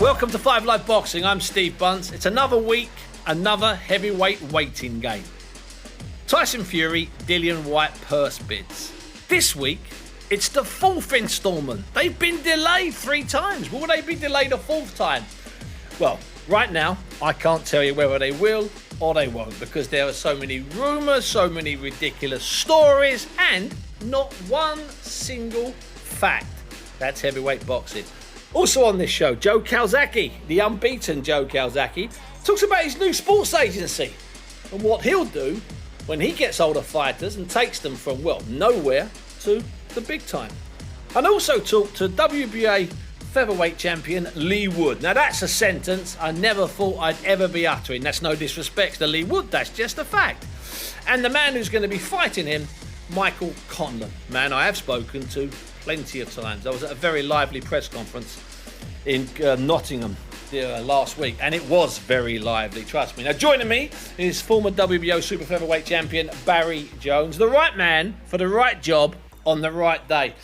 Welcome to Five Live Boxing. I'm Steve Bunce. It's another week, another heavyweight waiting game. Tyson Fury, Dillian Whyte purse bids. This week, it's the fourth instalment. They've been delayed 3 times. Will they be delayed a 4th time? Well, right now, I can't tell you whether they will or they won't, because there are so many rumours, so many ridiculous stories, and not one single fact. That's heavyweight boxing. Also on this show, Joe Calzaghe, the unbeaten Joe Calzaghe, talks about his new sports agency and what he'll do when he gets older fighters and takes them from, well, nowhere to the big time. And also talk to WBA featherweight champion Lee Wood. Now that's a sentence I never thought I'd ever be uttering. That's no disrespect to Lee Wood, that's just a fact. And the man who's going to be fighting him, Michael Conlon, man I have spoken to plenty of times. I was at a very lively press conference in Nottingham last week, and it was very lively, trust me. Now joining me is former WBO super featherweight champion Barry Jones, the right man for the right job on the right day.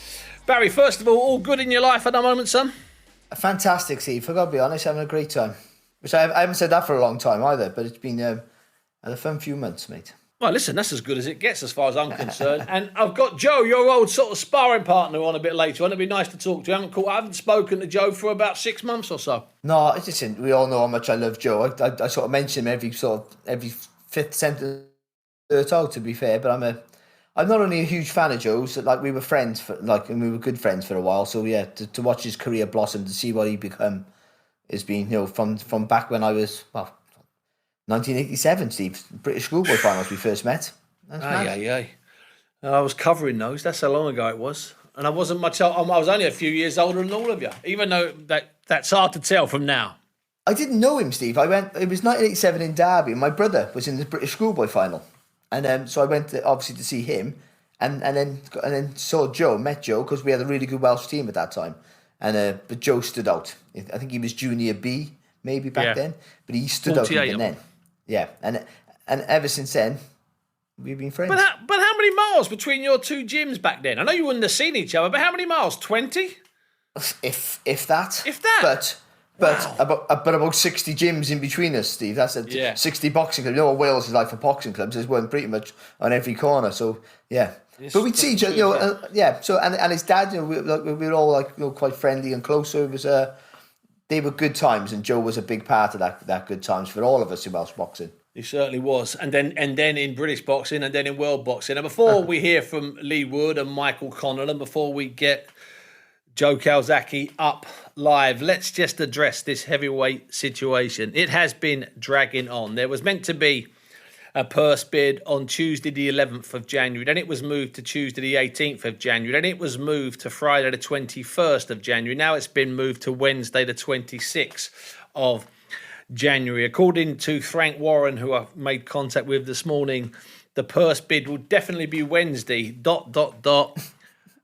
Barry, first of all good in your life at the moment, son? Fantastic, Steve. I've got to be honest, having a great time. Which I haven't said that for a long time either, but it's been a fun few months, mate. Well, listen, that's as good as it gets as far as I'm concerned. And I've got Joe, your old sort of sparring partner, on a bit later on. It'd be nice to talk to you. I haven't spoken to Joe for about 6 months or so. No, it's just, we all know how much I love Joe. I sort of mention him every 5th sentence out, to be fair. But I'm not only a huge fan of Joe's, like we were friends and we were good friends for a while. So yeah, to watch his career blossom, to see what he become, has been, from back when I was 1987, Steve, British schoolboy finals we first met. I was covering those. That's how long ago it was. And I wasn't much. I was only a few years older than all of you, even though that's hard to tell from now. I didn't know him, Steve. It was 1987 in Derby, and my brother was in the British schoolboy final. And so I went obviously to see him, and then saw Joe, met Joe, because we had a really good Welsh team at that time. And but Joe stood out. I think he was junior B, maybe back then, but he stood out even then. Yeah, and ever since then, we've been friends. But how many miles between your two gyms back then? I know you wouldn't have seen each other, but how many miles? 20? If that. If that. But about 60 gyms in between us, Steve. That's 60 boxing clubs. You know what Wales is like for boxing clubs? There's one pretty much on every corner. So yeah, but we'd see each other. So and his dad, we were all quite friendly and close. So it was they were good times, and Joe was a big part of that good times for all of us in Welsh boxing. He certainly was. And then in British boxing, and then in world boxing. And before we hear from Lee Wood and Michael Conlon, and before we get Joe Calzaghe up live, let's just address this heavyweight situation. It has been dragging on. There was meant to be a purse bid on Tuesday the 11th of January. Then it was moved to Tuesday the 18th of January. Then it was moved to Friday the 21st of January. Now it's been moved to Wednesday the 26th of January. According to Frank Warren, who I've made contact with this morning, the purse bid will definitely be Wednesday, ...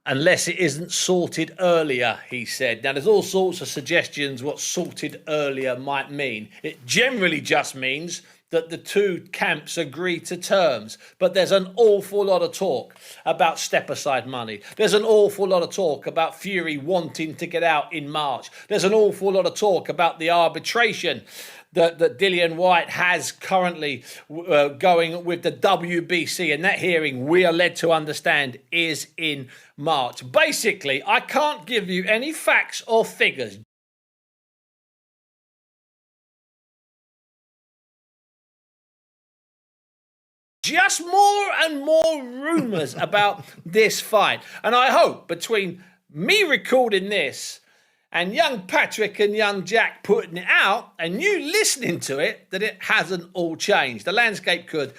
unless it isn't sorted earlier, he said. Now, there's all sorts of suggestions what sorted earlier might mean. It generally just means that the two camps agree to terms. But there's an awful lot of talk about step-aside money. There's an awful lot of talk about Fury wanting to get out in March. There's an awful lot of talk about the arbitration that Dillian Whyte has currently going with the WBC. And that hearing, we are led to understand, is in March. Basically, I can't give you any facts or figures. Just more and more rumours about this fight. And I hope between me recording this and young Patrick and young Jack putting it out and you listening to it, that it hasn't all changed. The landscape could.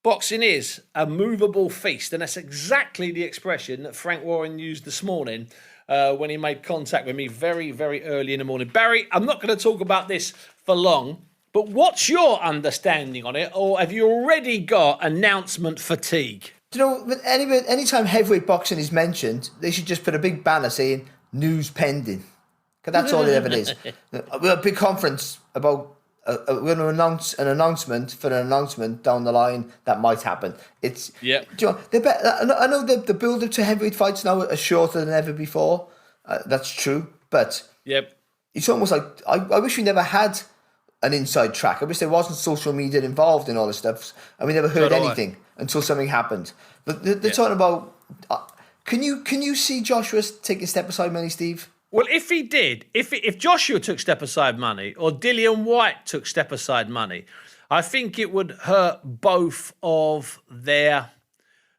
Boxing is a movable feast. And that's exactly the expression that Frank Warren used this morning when he made contact with me very, very early in the morning. Barry, I'm not going to talk about this for long, but what's your understanding on it? Or have you already got announcement fatigue? Do you know, anytime heavyweight boxing is mentioned, they should just put a big banner saying news pending. Because that's all it ever is. We have a big conference about, we're going to announce an announcement for an announcement down the line that might happen. It's, yeah. Do you know, I know the build-up to heavyweight fights now are shorter than ever before. That's true. But yep. it's almost like I wish we never had an inside track. I wish there wasn't social media involved in all this stuff, and we never heard anything until something happened. But they're talking about. Can you see Joshua taking step aside money, Steve? Well, if he did, if Joshua took step aside money or Dillian Whyte took step aside money, I think it would hurt both of their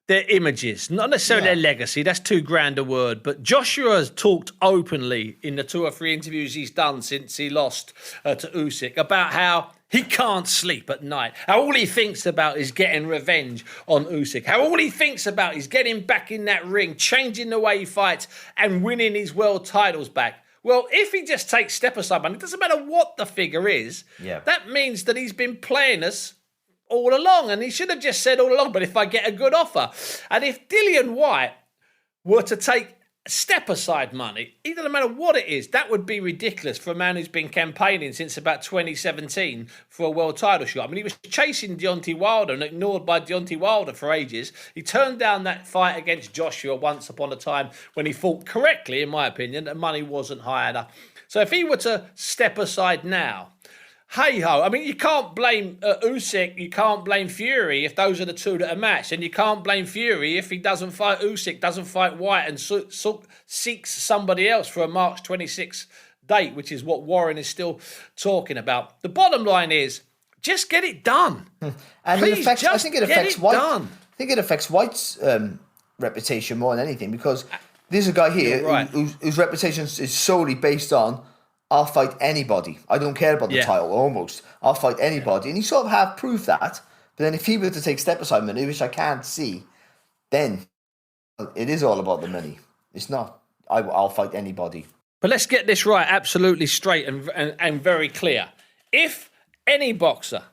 images, not necessarily their legacy. That's too grand a word. But Joshua has talked openly in the 2 or 3 interviews he's done since he lost to Usyk about how he can't sleep at night. How all he thinks about is getting revenge on Usyk. How all he thinks about is getting back in that ring, changing the way he fights and winning his world titles back. Well, if he just takes step aside money, it doesn't matter what the figure is. Yeah. That means that he's been playing us all along, and he should have just said all along, but if I get a good offer. And if Dillian Whyte were to take step aside money, it doesn't matter what it is, that would be ridiculous for a man who's been campaigning since about 2017 for a world title shot. I mean, he was chasing Deontay Wilder and ignored by Deontay Wilder for ages. He turned down that fight against Joshua once upon a time when he fought correctly, in my opinion, and money wasn't high enough. So if he were to step aside now, hey-ho. I mean, you can't blame Usyk, you can't blame Fury if those are the two that are matched, and you can't blame Fury if he doesn't fight Usyk, doesn't fight Whyte, and seeks somebody else for a March 26th date, which is what Warren is still talking about. The bottom line is, just get it done. And please, I think it affects Whyte. Done. I think it affects White's reputation more than anything, because there's a guy here whose reputation is solely based on, I'll fight anybody. I don't care about the title, almost. I'll fight anybody. And he sort of have proved that. But then if he were to take step aside money, which I can't see, then it is all about the money. It's not, I'll fight anybody. But let's get this right, absolutely straight and very clear. If any boxer,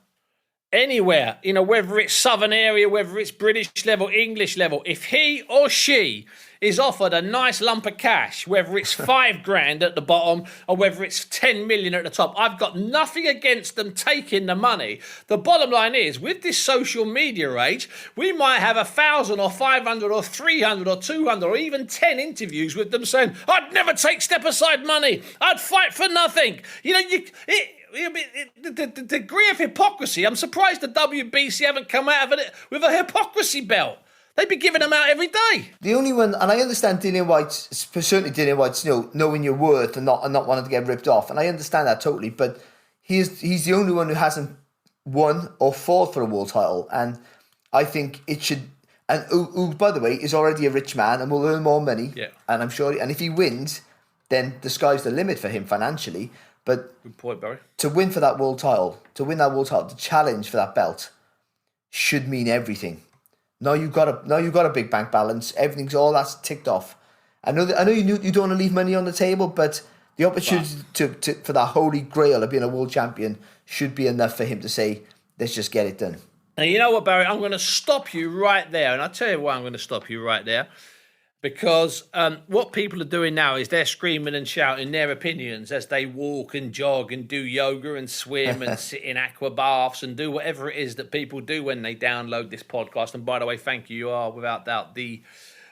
anywhere, whether it's Southern area, whether it's British level, English level, if he or she is offered a nice lump of cash, whether it's $5,000 at the bottom or whether it's 10 million at the top, I've got nothing against them taking the money. The bottom line is, with this social media age, we might have 1,000 or 500 or 300 or 200 or even 10 interviews with them saying, I'd never take step aside money. I'd fight for nothing. The degree of hypocrisy, I'm surprised the WBC haven't come out of it with a hypocrisy belt. They'd be giving them out every day. The only one, and I understand Dillian Whyte's, certainly Dillian Whyte's, knowing your worth and not wanting to get ripped off, and I understand that totally, but he's the only one who hasn't won or fought for a world title, and I think it should, and who, by the way, is already a rich man and will earn more money, and I'm sure, and if he wins, then the sky's the limit for him financially. But good point, Barry. To win for that world title, the challenge for that belt should mean everything. Now you've got a big bank balance. Everything's all that's ticked off. I know you don't want to leave money on the table, but the opportunity for that holy grail of being a world champion should be enough for him to say, let's just get it done. And you know what, Barry? I'm going to stop you right there, and I'll tell you why I'm going to stop you right there. Because what people are doing now is they're screaming and shouting their opinions as they walk and jog and do yoga and swim and sit in aqua baths and do whatever it is that people do when they download this podcast. And by the way, thank you. You are without doubt the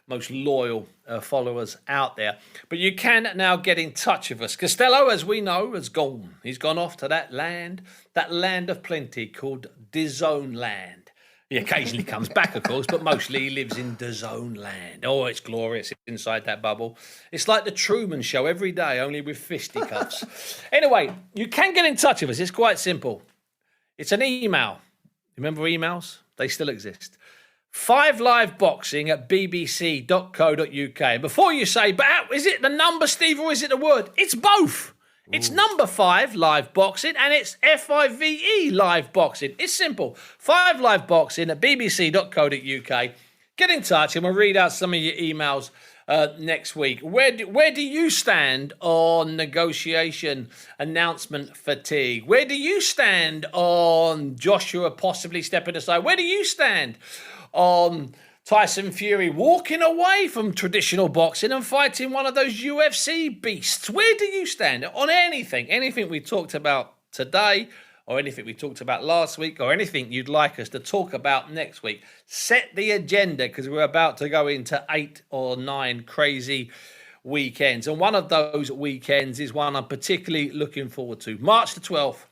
most loyal followers out there. But you can now get in touch with us. Costello, as we know, has gone. He's gone off to that land of plenty called DAZN land. He occasionally comes back, of course, but mostly he lives in DAZN land. Oh, it's glorious inside that bubble. It's like the Truman Show every day, only with fisticuffs. Anyway, you can get in touch with us. It's quite simple. It's an email. Remember emails? They still exist. 5liveboxing@bbc.co.uk. Before you say, but is it the number, Steve, or is it the word? It's both. It's number 5 live boxing and it's FIVE live boxing. It's simple. 5liveboxing@bbc.co.uk. Get in touch and we'll read out some of your emails next week. Where do you stand on negotiation announcement fatigue? Where do you stand on Joshua possibly stepping aside? Where do you stand on Tyson Fury walking away from traditional boxing and fighting one of those UFC beasts? Where do you stand on anything we talked about today, or anything we talked about last week, or anything you'd like us to talk about next week? Set the agenda, because we're about to go into 8 or 9 crazy weekends. And one of those weekends is one I'm particularly looking forward to. March the 12th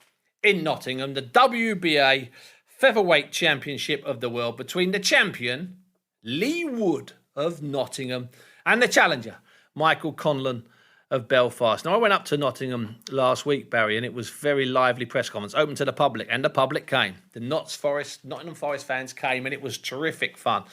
in Nottingham, the WBA Featherweight Championship of the World between the champion, Lee Wood of Nottingham, and the challenger, Michael Conlan of Belfast. Now, I went up to Nottingham last week, Barry, and it was very lively press conference, open to the public, and the public came. The Nottingham Forest fans came, and it was terrific fun.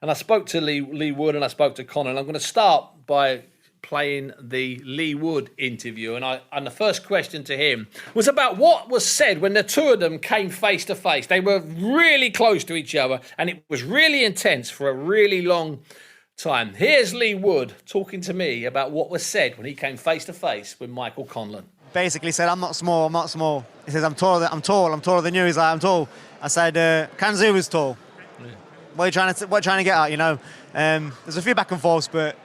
And I spoke to Lee Wood and I spoke to Conlan. I'm going to start by playing the Lee Wood interview, and the first question to him was about what was said when the two of them came face to face. They were really close to each other, and it was really intense for a really long time. Here's Lee Wood talking to me about what was said when he came face to face with Michael Conlan. Basically said, I'm not small. He says, I'm taller than you. He's like, I'm tall. I said, Calzaghe was tall. Yeah. What are you trying to get at, you know? There's a few back and forths, but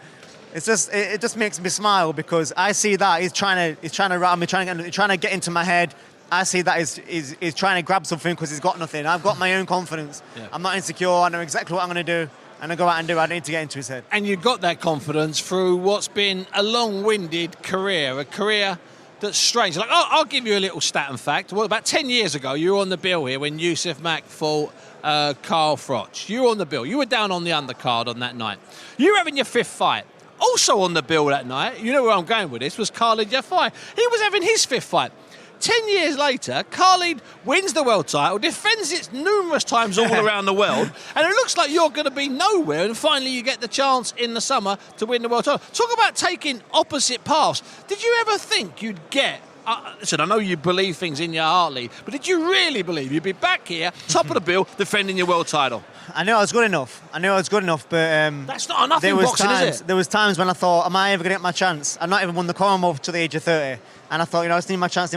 it just makes me smile because I see that he's trying to rat me, trying to get into my head. I see that he's trying to grab something because he's got nothing. I've got my own confidence. Yeah. I'm not insecure. I know exactly what I'm going to do. And I go out and do it. I need to get into his head. And you got that confidence through what's been a long-winded career, a career that's strange. Like, I'll give you a little stat and fact. Well, about 10 years ago, you were on the bill here when Yusuf Mack fought Carl Froch. You were on the bill. You were down on the undercard on that night. You were having your fifth fight. Also on the bill that night, you know where I'm going with this, was Khalid Jafai. He was having his fifth fight. 10 years later, Khalid wins the world title, defends it numerous times all around the world, and it looks like you're going to be nowhere, and finally you get the chance in the summer to win the world title. Talk about taking opposite paths. Did you ever think you'd get... listen, I know you believe things in your heart, Lee, but did you really believe you'd be back here, top of the bill, defending your world title? I knew I was good enough, but... that's not enough in boxing, is it? There was times when I thought, am I ever going to get my chance? I've not even won the Commonwealth to the age of 30. And I thought, I just need my chance,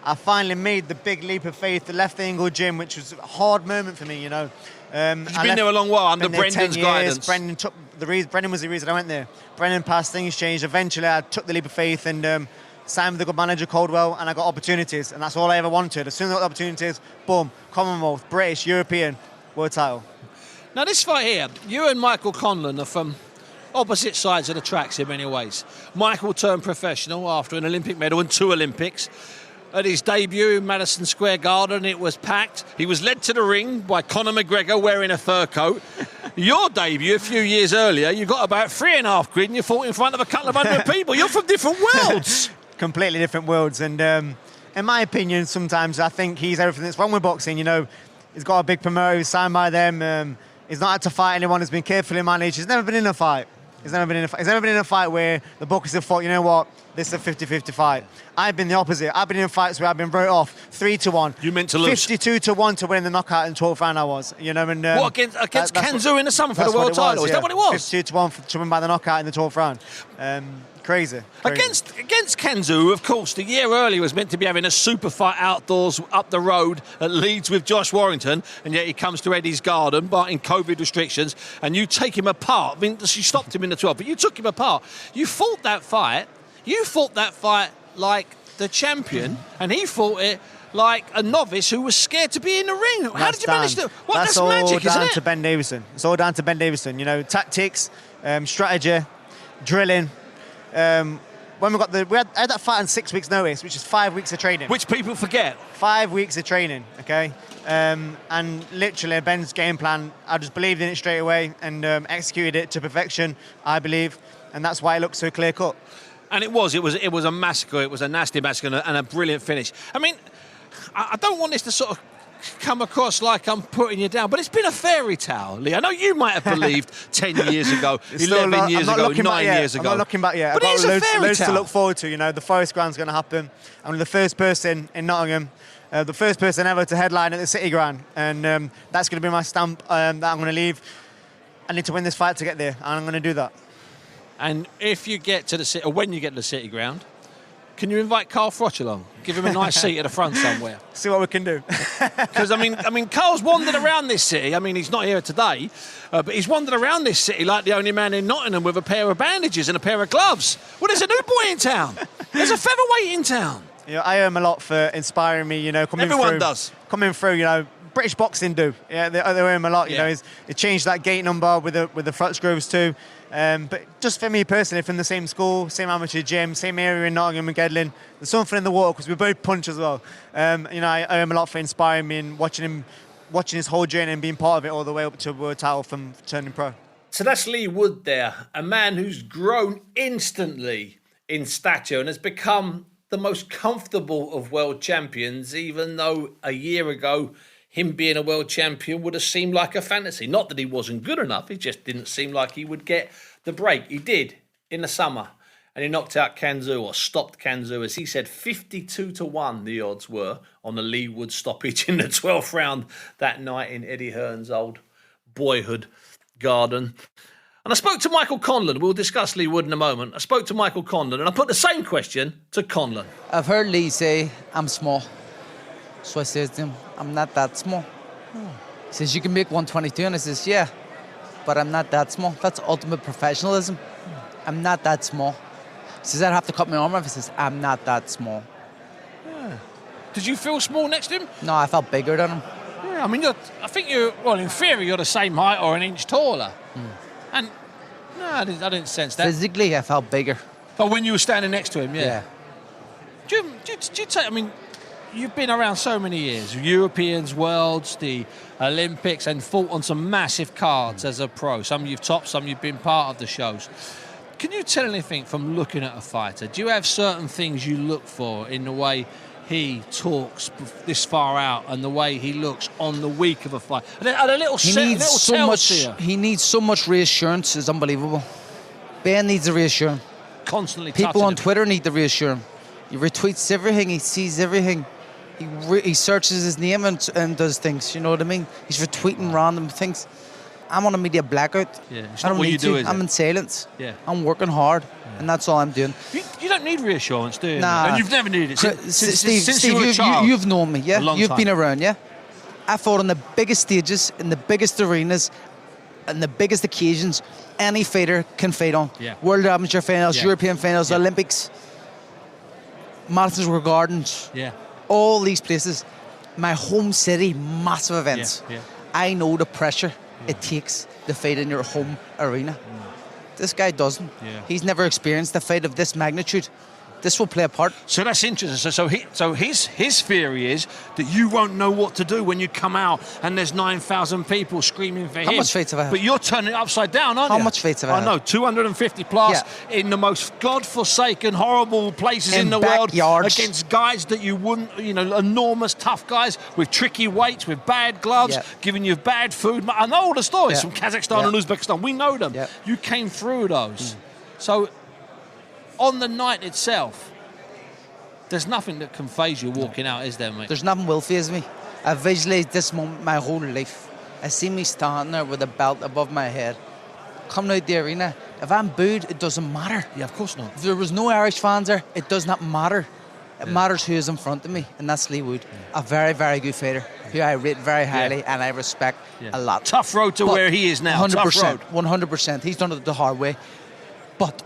I finally made the big leap of faith, left the Ingle gym, which was a hard moment for me, You've been there a long while under Brendan's guidance. Brendan was the reason I went there. Brendan passed, things changed. Eventually, I took the leap of faith and signed with a good manager, Caldwell, and I got opportunities. And that's all I ever wanted. As soon as I got the opportunities, boom, Commonwealth, British, European, world title. Now, this fight here, you and Michael Conlan are from opposite sides of the tracks in many ways. Michael turned professional after an Olympic medal and 2 Olympics. At his debut in Madison Square Garden, it was packed. He was led to the ring by Conor McGregor wearing a fur coat. Your debut a few years earlier, you got about 3.5 quid and you fought in front of a couple of hundred people. You're from different worlds. Completely different worlds. And in my opinion, sometimes I think he's everything that's wrong with boxing. He's got a big promoter, he's signed by them. He's not had to fight anyone, he's been carefully managed. He's never been in a fight. He's never been in a fight where the bookers have thought, you know what, this is a 50-50 fight. I've been the opposite. I've been in fights where I've been wrote off 3-1. You meant to lose. 52-1 to win the knockout in 12th round I was. And what, against Calzaghe in the summer for the world title? Is that what it was? 52-1 to win by the knockout in the 12th round. Crazy. Against Calzaghe, who, of course, the year earlier was meant to be having a super fight outdoors up the road at Leeds with Josh Warrington, and yet he comes to Eddie's Garden, but in COVID restrictions, and you take him apart. I mean, she stopped him in the 12th, but you took him apart. You fought that fight like the champion, and he fought it like a novice who was scared to be in the ring. How did you manage to... That's magic, isn't it? That's all down to Ben Davison. It's all down to Ben Davison. Tactics, strategy, drilling. When we had that fight on 6 weeks' notice, which is 5 weeks of training. Which people forget. 5 weeks of training, okay? And literally Ben's game plan, I just believed in it straight away and executed it to perfection, I believe, and that's why it looked so clear cut. And it was a massacre. It was a nasty massacre and a brilliant finish. I mean, I don't want this to sort of come across like I'm putting you down, but it's been a fairy tale, Lee. I know you might have believed 10 years ago, 11 years ago, 9 years ago. I'm not looking back yet. But I've got loads tale. to look forward to. The Forest Ground's going to happen. I'm the first person in Nottingham, the first person ever to headline at the City Ground, and that's going to be my stamp that I'm going to leave. I need to win this fight to get there, and I'm going to do that. And if you get to the city, or when you get to the City Ground, can you invite Carl Froch along? Give him a nice seat at the front somewhere. See what we can do. Because I mean, Carl's wandered around this city. I mean, he's not here today, but he's wandered around this city like the only man in Nottingham with a pair of bandages and a pair of gloves. Well, there's a new boy in town. There's a featherweight in town. I owe him a lot for inspiring me. Everyone does. Coming through. British boxing do. Yeah, they owe him a lot. He changed that gate number with the Froch Groves too. But just for me personally, from the same school, same amateur gym, same area in Nottingham and Gedlin, there's something in the water because we both punch as well. I owe him a lot for inspiring me and watching his whole journey and being part of it all the way up to a world title from turning pro. So that's Lee Wood there, a man who's grown instantly in stature and has become the most comfortable of world champions, even though a year ago him being a world champion would have seemed like a fantasy. Not that he wasn't good enough, it just didn't seem like he would get the break. He did in the summer, and he knocked out Calzaghe, or stopped Calzaghe, as he said, 52-1 the odds were on the Lee Wood stoppage in the 12th round that night in Eddie Hearn's old boyhood garden. And I spoke to Michael Conlon. We'll discuss Lee Wood in a moment. I spoke to Michael Conlon, and I put the same question to Conlon. I've heard Lee say, I'm small. So I says to him, I'm not that small. He says, you can make 122. And I says, yeah, but I'm not that small. That's ultimate professionalism. I'm not that small. He says, I'd have to cut my arm off. He says, I'm not that small. Yeah. Did you feel small next to him? No, I felt bigger than him. Yeah, I mean, I think in theory, you're the same height or an inch taller. And no, I didn't sense that. Physically, I felt bigger. But when you were standing next to him, Yeah. Do you take, I mean, you've been around so many years, Europeans, Worlds, the Olympics, and fought on some massive cards as a pro. Some you've topped, some you've been part of the shows. Can you tell anything from looking at a fighter? Do you have certain things you look for in the way he talks this far out and the way he looks on the week of a fight? And a little He needs so much reassurance. It's unbelievable. Ben needs the reassurance. Constantly People on him. Twitter need the reassurance. He retweets everything. He sees everything. He searches his name and does things. You know what I mean? He's retweeting random things. I'm on a media blackout. Yeah, it's I not don't what need you do, to. is I'm it? in silence. Yeah. I'm working hard, and that's all I'm doing. You don't need reassurance, do you? Nah. And you've never needed it since you were a Steve, child. you've known me, yeah? A long You've time. been around, yeah? I fought on the biggest stages, in the biggest arenas, and the biggest occasions any fighter can fight on. Yeah. World Amateur Finals, Yeah. European Finals, Yeah. Olympics, Madison Square Gardens, Yeah. all these places. My home city, massive events. Yeah. I know the pressure it takes to fight in your home arena. This guy doesn't. Yeah. He's never experienced a fight of this magnitude. This will play a part. So that's interesting. So his theory is that you won't know what to do when you come out and there's 9,000 people screaming for him. How much fights have I had? But you're turning it upside down, aren't you? How much fights have I had? I know, 250 plus Yeah. in the most godforsaken, horrible places in the backyards. world against guys that you wouldn't, enormous tough guys with tricky weights, with bad gloves, Yeah. giving you bad food. I know all the stories Yeah. from Kazakhstan Yeah. and Uzbekistan. We know them. Yeah. You came through those. So on the night itself, there's nothing that can phase you walking out, is there, mate? There's nothing will faze me. I've visualized this moment my whole life. I see me standing there with a belt above my head, coming out the arena. If I'm booed, it doesn't matter. Yeah, of course not. If there was no Irish fans there, it does not matter. It matters who is in front of me, and that's Lee Wood, a very, very good fighter, who I rate very highly and I respect a lot. Tough road to where he is now. 100%, Tough road. 100%. He's done it the hard way. But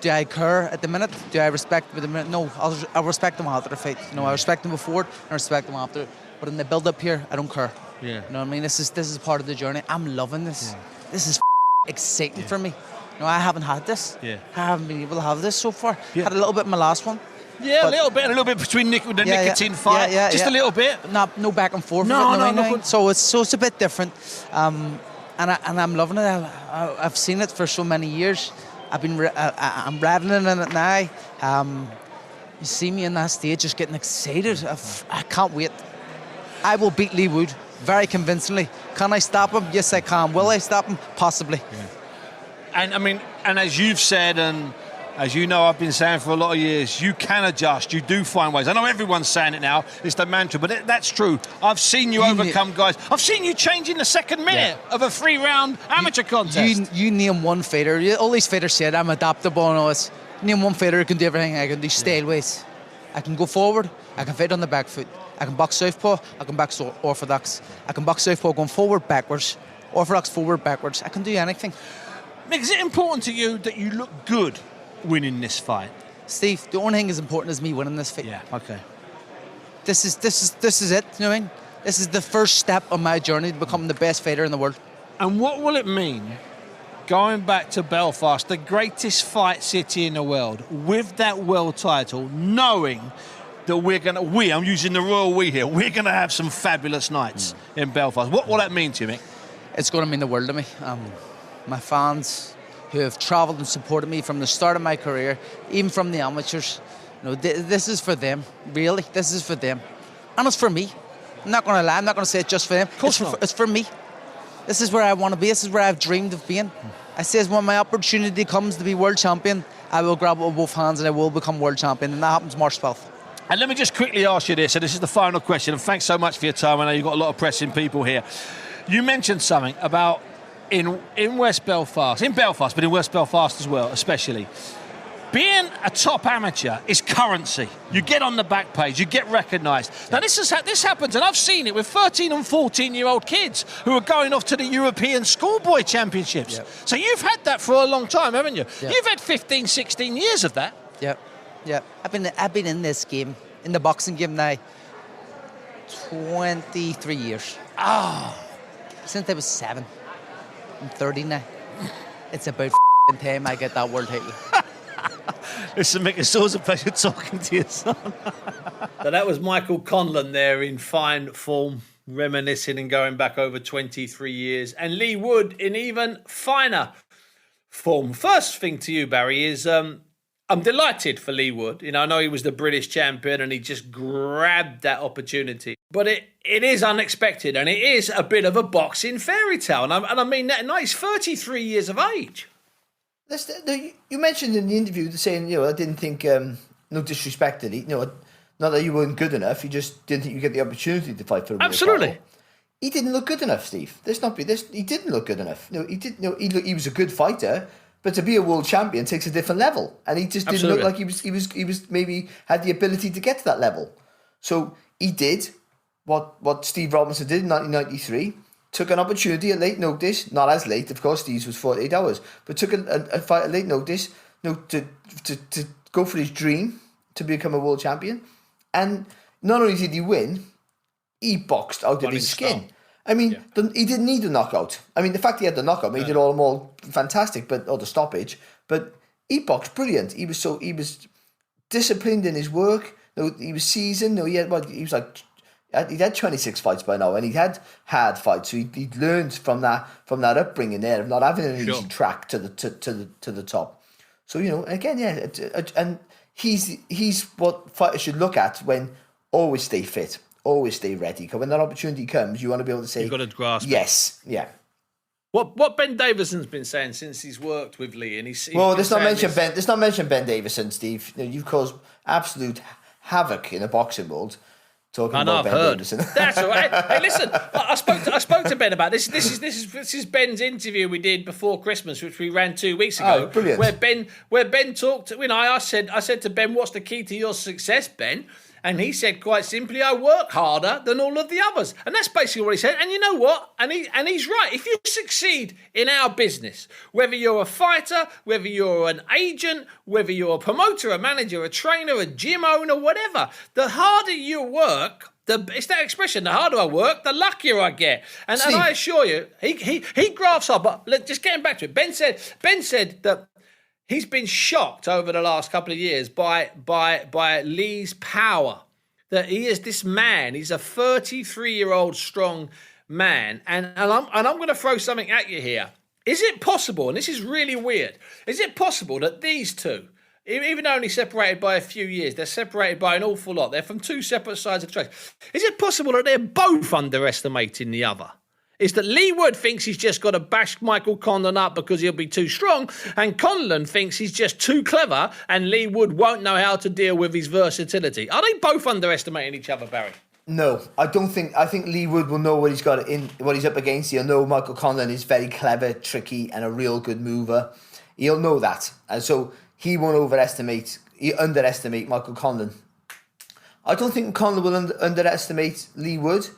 do I care at the minute? Do I respect him at the minute? No, I'll respect him after the fight. I respect him before it, and I respect him after. But in the build-up here, I don't care. Yeah. You know what I mean? This is part of the journey. I'm loving this. This is exciting for me. I haven't had this. Yeah. I haven't been able to have this so far. Yeah. Had a little bit in my last one. Yeah, But- a little bit between the nicotine fight. Just a little bit. No back and forth. No, with it, no, anything. So it's a bit different, and I'm loving it. I've seen it for so many years. I'm rattling in it now. You see me in that stage, just getting excited. I can't wait. I will beat Lee Wood very convincingly. Can I stop him? Yes, I can. Will I stop him? Possibly. And I mean, and as you've said, and as you know, I've been saying for a lot of years, you can adjust. You do find ways. I know everyone's saying it now. It's the mantra, but that's true. I've seen you overcome guys. I've seen you change in the second minute of a 3-round amateur contest. You name one fighter. All these fighters said I'm adaptable and all this. Name one fighter who can do everything. I can do styleways. I can go forward. I can fight on the back foot. I can box southpaw. I can box orthodox. I can box southpaw going forward, backwards. Orthodox forward, backwards. I can do anything. Mick, is it important to you that you look good winning this fight? Steve, the only thing is important is me winning this fight. Yeah. Okay. This is it. You know what I mean? This is the first step on my journey to becoming the best fighter in the world. And what will it mean going back to Belfast, the greatest fight city in the world, with that world title, knowing that I'm using the royal we here, we're going to have some fabulous nights in Belfast. What will that mean to you, Mick? It's going to mean the world to me. My fans who have travelled and supported me from the start of my career, even from the amateurs, this is for them, really. This is for them. And it's for me. I'm not going to lie, I'm not going to say it's just for them. It's for me. This is where I want to be. This is where I've dreamed of being. I say when my opportunity comes to be world champion, I will grab it with both hands and I will become world champion. And that happens March 12th. And let me just quickly ask you this, and this is the final question, and thanks so much for your time. I know you've got a lot of pressing people here. You mentioned something about in West Belfast, but in West Belfast as well, especially. Being a top amateur is currency. You get on the back page, you get recognised. Now, this happens, and I've seen it with 13 and 14-year-old kids who are going off to the European Schoolboy Championships. Yep. So you've had that for a long time, haven't you? Yep. You've had 15, 16 years of that. Yep. I've been in this game, in the boxing game now, 23 years. Since I was 7. I'm 30 now. It's about time I get that world title. Listen, Mick, it's always a pleasure talking to you, son. So that was Michael Conlon there in fine form, reminiscing and going back over 23 years. And Lee Wood in even finer form. First thing to you, Barry, is I'm delighted for Lee Wood. I know he was the British champion and he just grabbed that opportunity. But it is unexpected and it is a bit of a boxing fairy tale. And I mean that. No, he's 33 years of age. You mentioned in the interview saying, I didn't think, no disrespect, not that you weren't good enough, you just didn't think you get the opportunity to fight for a world title. He didn't look good enough, Steve. He didn't look good enough. He was a good fighter, but to be a world champion takes a different level, and he just didn't look like he was maybe had the ability to get to that level. So he did what Steve Robinson did in 1993. Took an opportunity at late notice, not as late, of course, Steve's was 48 hours, but took a fight at late notice, to go for his dream to become a world champion. And not only did he win, he boxed out of his skin. I mean, he didn't need a knockout. I mean, the fact he had the knockout made it all more fantastic, or the stoppage. But he boxed brilliant. He was disciplined in his work. He was seasoned. He'd had 26 fights by now, and he'd had hard fights. So he'd learned from that upbringing there of not having an easy track to the top. So again, and he's what fighters should look at when always stay fit, always stay ready. Because when that opportunity comes, you want to be able to say, you've got to grasp it. Yes, yeah. What Ben Davison's been saying since he's worked with Lee, and let's not mention Ben Davison, Steve. You've caused absolute havoc in the boxing world. Talking about Ben Davison. That's all right. Hey, listen, I spoke to Ben about this. This is Ben's interview we did before Christmas, which we ran 2 weeks ago. Oh, brilliant. Where Ben talked. I said to Ben, "What's the key to your success, Ben?" And he said quite simply, "I work harder than all of the others." And that's basically what he said. And you know what? And he's right. If you succeed in our business, whether you're a fighter, whether you're an agent, whether you're a promoter, a manager, a trainer, a gym owner, whatever, the harder you work, it's that expression, the harder I work, the luckier I get. And I assure you, he grafts up. But just getting back to it, Ben said that he's been shocked over the last couple of years by Lee's power. That he is this man. He's a 33-year-old strong man. And I'm going to throw something at you here. Is it possible, and this is really weird, is it possible that these two, even though only separated by a few years, they're separated by an awful lot. They're from two separate sides of the tracks. Is it possible that they're both underestimating the other? Is that Lee Wood thinks he's just got to bash Michael Conlon up because he'll be too strong, and Conlon thinks he's just too clever, and Lee Wood won't know how to deal with his versatility. Are they both underestimating each other, Barry? No, I don't think. I think Lee Wood will know what he's got what he's up against. He'll know Michael Conlon is very clever, tricky, and a real good mover. He'll know that, and so he won't underestimate Michael Conlon. I don't think Conlon will underestimate Lee Wood.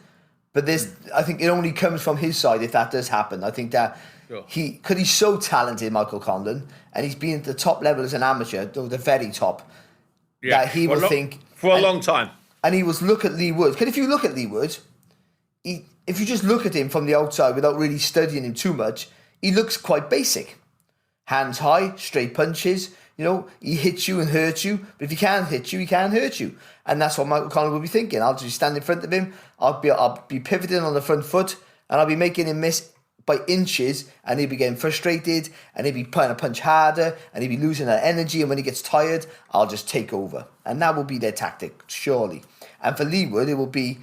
But I think it only comes from his side if that does happen. I think that because he's so talented, Michael Conlon, and he's been at the top level as an amateur, the very top, that he will think... For a long time. And he will look at Lee Wood. Because if you look at Lee Wood, if you just look at him from the outside without really studying him too much, he looks quite basic. hands high, straight punches. You know, he hits you and hurts you, but if he can't hit you, he can't hurt you. And that's what Michael Connolly will be thinking. I'll just stand in front of him, I'll be pivoting on the front foot, and I'll be making him miss by inches, and he'll be getting frustrated, and he'll be trying to punch harder, and he'll be losing that energy, and when he gets tired, I'll just take over. And that will be their tactic, surely. And for Leewood, it will be,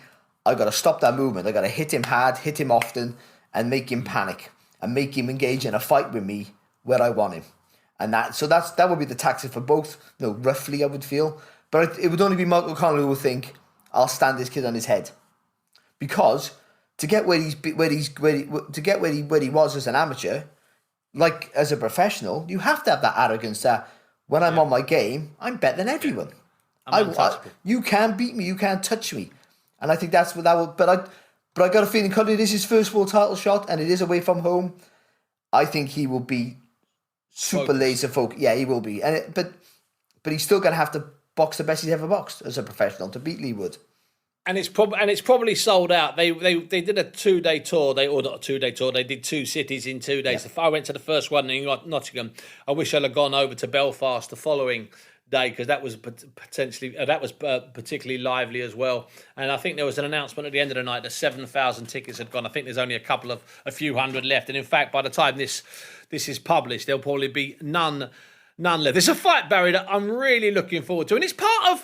I got to stop that movement. I got to hit him hard, hit him often, and make him panic, and make him engage in a fight with me where I want him. And that would be the tactic for both. Roughly, I would feel. But it would only be Michael Connolly who would think, I'll stand this kid on his head. Because to get where he was as an amateur, like as a professional, you have to have that arrogance that when I'm on my game, I'm better than everyone. You can't beat me, you can't touch me. And I think that's what that would. But I got a feeling Connolly, it is his first world title shot, and it is away from home. I think he will be super laser focused. Yeah, he will be. But he's still going to have to box the best he's ever boxed as a professional to beat Leewood. And it's probably sold out. They did a 2-day tour. Not a 2-day tour. They did 2 cities in 2 days. Yeah. I went to the first one in Nottingham. I wish I'd have gone over to Belfast the following day because that was particularly lively as well. And I think there was an announcement at the end of the night that 7,000 tickets had gone. I think there's only a few hundred left. And in fact, by the time this is published, there'll probably be none left. It's a fight, Barry, that I'm really looking forward to, and it's part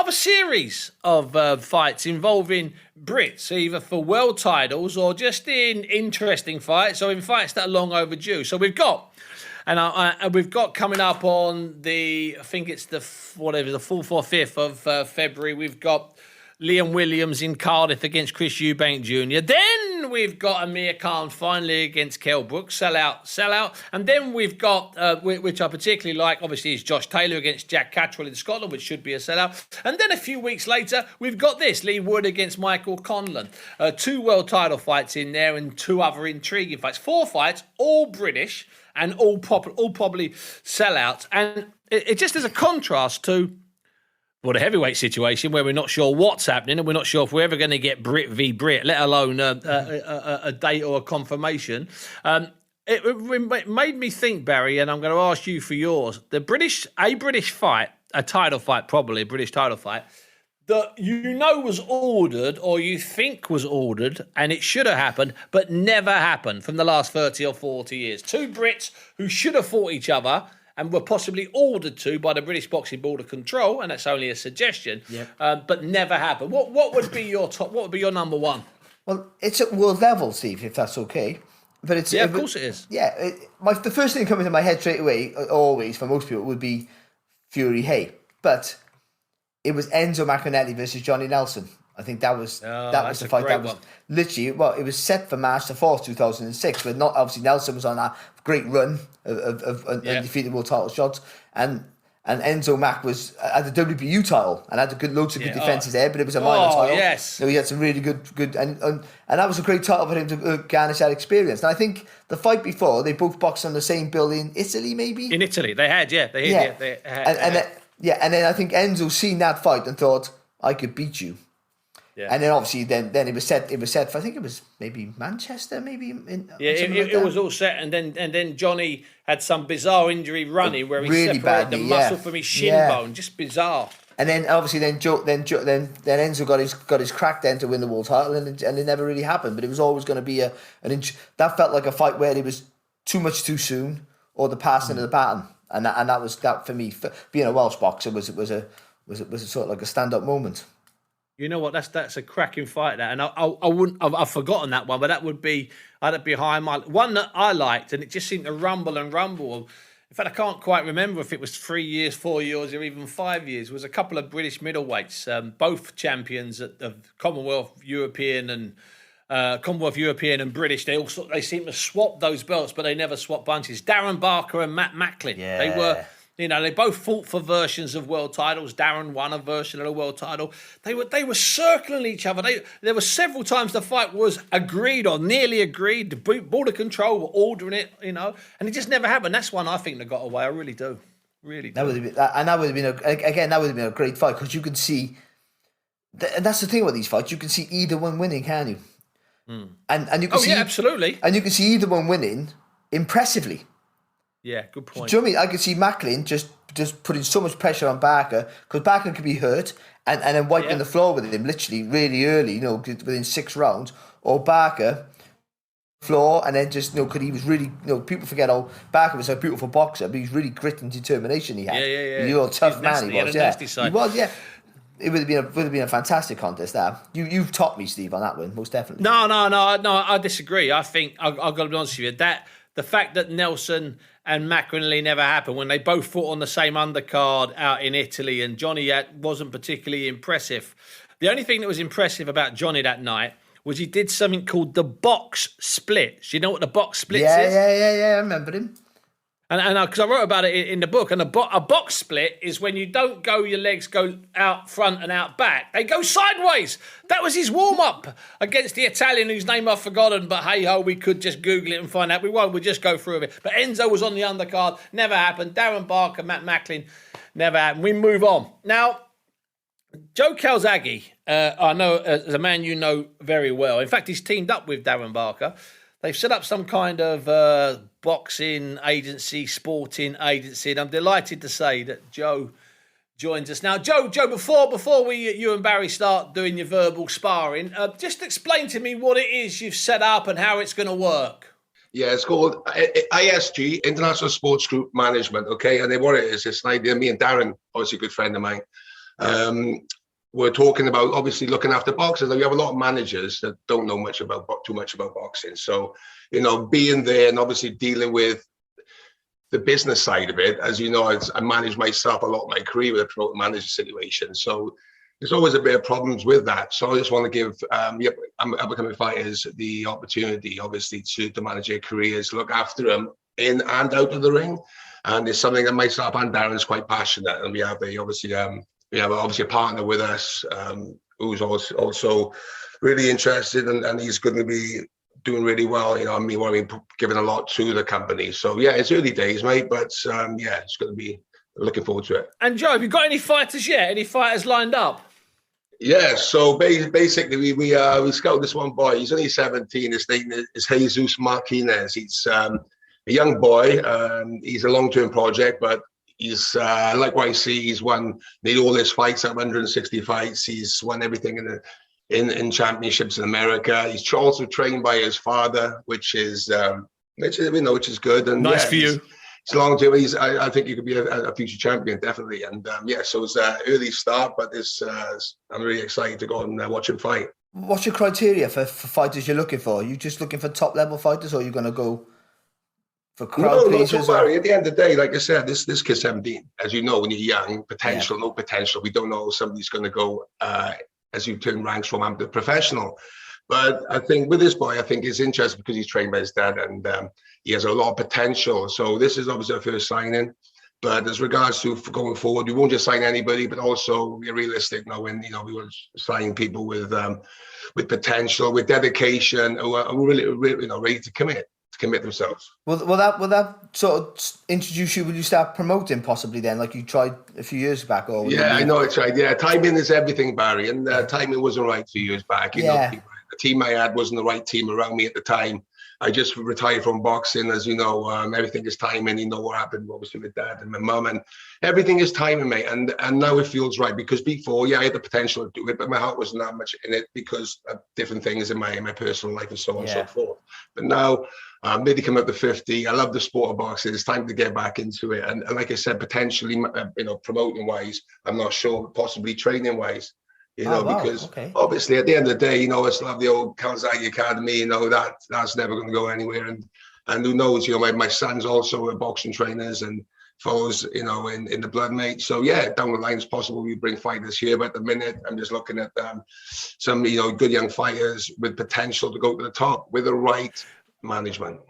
of a series of fights involving Brits, either for world titles or just in interesting fights or in fights that are long overdue. So we've got coming up on I think it's the 4th or 5th of February, we've got Liam Williams in Cardiff against Chris Eubank Jr. Then we've got Amir Khan finally against Kell Brooks, sell out. And then we've got, which I particularly like, obviously, is Josh Taylor against Jack Catterall in Scotland, which should be a sellout. And then a few weeks later, we've got this, Lee Wood against Michael Conlan. 2 world title fights in there and 2 other intriguing fights. 4 fights, all British and all probably sellouts. And it just is a contrast to the heavyweight situation where we're not sure what's happening and we're not sure if we're ever going to get Brit v Brit, let alone a date or a confirmation. It made me think, Barry, and I'm going to ask you for yours. A British fight, a title fight, probably a British title fight, that was ordered or you think was ordered and it should have happened, but never happened from the last 30 or 40 years. 2 Brits who should have fought each other and were possibly ordered to by the British Boxing Board of Control, and that's only a suggestion, but never happened. What would be your top? What would be your number one? Well, it's at world level, Steve, if that's okay. But it's of course it is. Yeah, the first thing coming to my head straight away, always for most people, would be Fury Hay, but it was Enzo Macronelli versus Johnny Nelson. I think that was the fight. That was literally, it was set for March the 4th, 2006, but not obviously Nelson was on a great run of undefeated world title shots, and Enzo Mac was at the WBU title and had loads of good defences there, but it was a minor title. Yes. So he had some really good and that was a great title for him to garnish that experience. And I think the fight before, they both boxed on the same bill in Italy, maybe? In Italy, they had. And then I think Enzo seen that fight and thought, I could beat you. Yeah. And then obviously then it was set for, I think it was maybe Manchester, it was all set, and then Johnny had some bizarre injury running where he really separated the muscle from his shin bone, just bizarre. And then obviously then Enzo got his crack then to win the world title, and it never really happened. But it was always going to be that felt like a fight where it was too much too soon, or the passing of the baton, and that was that for me. For being a Welsh boxer was a sort of like a stand up moment. You know what? That's a cracking fight, that, and I wouldn't. I've forgotten that one, but that'd be high my one that I liked, and it just seemed to rumble and rumble. In fact, I can't quite remember if it was 3 years, 4 years, or even 5 years. It was a couple of British middleweights, both champions of Commonwealth, European, and British. They seem to swap those belts, but they never swap bunches. Darren Barker and Matt Macklin. Yeah. They were. They both fought for versions of world titles. Darren won a version of a world title. They were circling each other. There were several times the fight was agreed or nearly agreed. The Board of Control were ordering it, and it just never happened. That's one I think that got away. I really do. Really do. That would have been a great fight, because you can see, and that's the thing about these fights, you can see either one winning, can you? And you can see, absolutely. And you can see either one winning impressively. Yeah, good point. Do you know what I mean? I could see Macklin just putting so much pressure on Barker, because Barker could be hurt and then wiping the floor with him literally really early, within 6 rounds, or Barker floor, and then just, because he was really, people forget how Barker was a beautiful boxer, but he's really grit and determination he had. Yeah. He was a tough man, he was, nasty side. He was, yeah. It would have been a fantastic contest. That you've topped me, Steve, on that one, most definitely. No. I disagree. I think I've got to be honest with you. That the fact that Nelson and Macronelli never happened when they both fought on the same undercard out in Italy, and Johnny wasn't particularly impressive. The only thing that was impressive about Johnny that night was he did something called the box split. Do you know what the box split is? Yeah. I remember him. And because I wrote about it in the book, and a box split is when you don't go, your legs go out front and out back. They go sideways. That was his warm-up against the Italian whose name I've forgotten, but hey-ho, we could just Google it and find out. We won't, we'll just go through it. But Enzo was on the undercard, never happened. Darren Barker, Matt Macklin, never happened. We move on. Now, Joe Calzaghe, I know as a man you know very well. In fact, he's teamed up with Darren Barker. They've set up some kind of boxing agency, sporting agency, and I'm delighted to say that Joe joins us now. Joe, before you and Barry start doing your verbal sparring, just explain to me what it is you've set up and how it's going to work. Yeah, it's called ISG, International Sports Group Management, okay? And then what it is, it's an idea, me and Darren, obviously a good friend of mine, we're talking about obviously looking after boxers. We have a lot of managers that don't know too much about boxing. So, being there and obviously dealing with the business side of it, as you know, I managed myself a lot of my career with a promoter manager situation. So there's always a bit of problems with that. So I just want to give up-and-coming fighters the opportunity, obviously, to manage their careers, look after them in and out of the ring. And it's something that myself and Darren is quite passionate. And we have obviously a partner with us who's also really interested, and he's going to be doing really well. Giving a lot to the company. So yeah, it's early days, mate, but it's going to be looking forward to it. And Joe, have you got any fighters yet? Any fighters lined up? Yeah, so basically we scouted this one boy. He's only 17. His name is Jesus Martinez. He's a young boy. He's a long-term project, but he's like what I see. He's won nearly all his fights, 160 fights. He's won everything in championships in America. He's also trained by his father, which is good. And nice for you. It's long term. I think he could be a future champion, definitely. And so it's an early start, but I'm really excited to go and watch him fight. What's your criteria for fighters you're looking for? Are you just looking for top level fighters, or are you going to go for crowd pleasers? No, at the end of the day, like I said, this kid's 17. As you know, when you're young, no potential. We don't know if somebody's going to go as you turn ranks from amateur to professional. But I think with this boy, it's interesting because he's trained by his dad, and he has a lot of potential. So this is obviously our first signing. But as regards to going forward, we won't just sign anybody, but also be realistic now. When we will sign people with potential, with dedication, who are really ready to commit themselves. Will that sort of introduce you? Will you start promoting possibly then, like you tried a few years back? Or I know it's right. Yeah, timing is everything, Barry, and timing wasn't right a few years back. You know, the team I had wasn't the right team around me at the time. I just retired from boxing, as you know. Everything is timing. You know what happened, obviously, with Dad and my mum, and everything is timing, mate. And now it feels right, because before, I had the potential to do it, but my heart wasn't that much in it because of different things in my personal life and so on and so forth. But now, maybe come up to 50. I love the sport of boxing. It's time to get back into it. And like I said, potentially, promoting wise, I'm not sure, possibly training wise. Because obviously at the end of the day, I still have the old Calzaghe Academy, that's never going to go anywhere. And who knows, my son's also a boxing trainers and follows, in the blood, mate. So down the line it's possible we bring fighters here, but at the minute I'm just looking at some, good young fighters with potential to go to the top with the right management.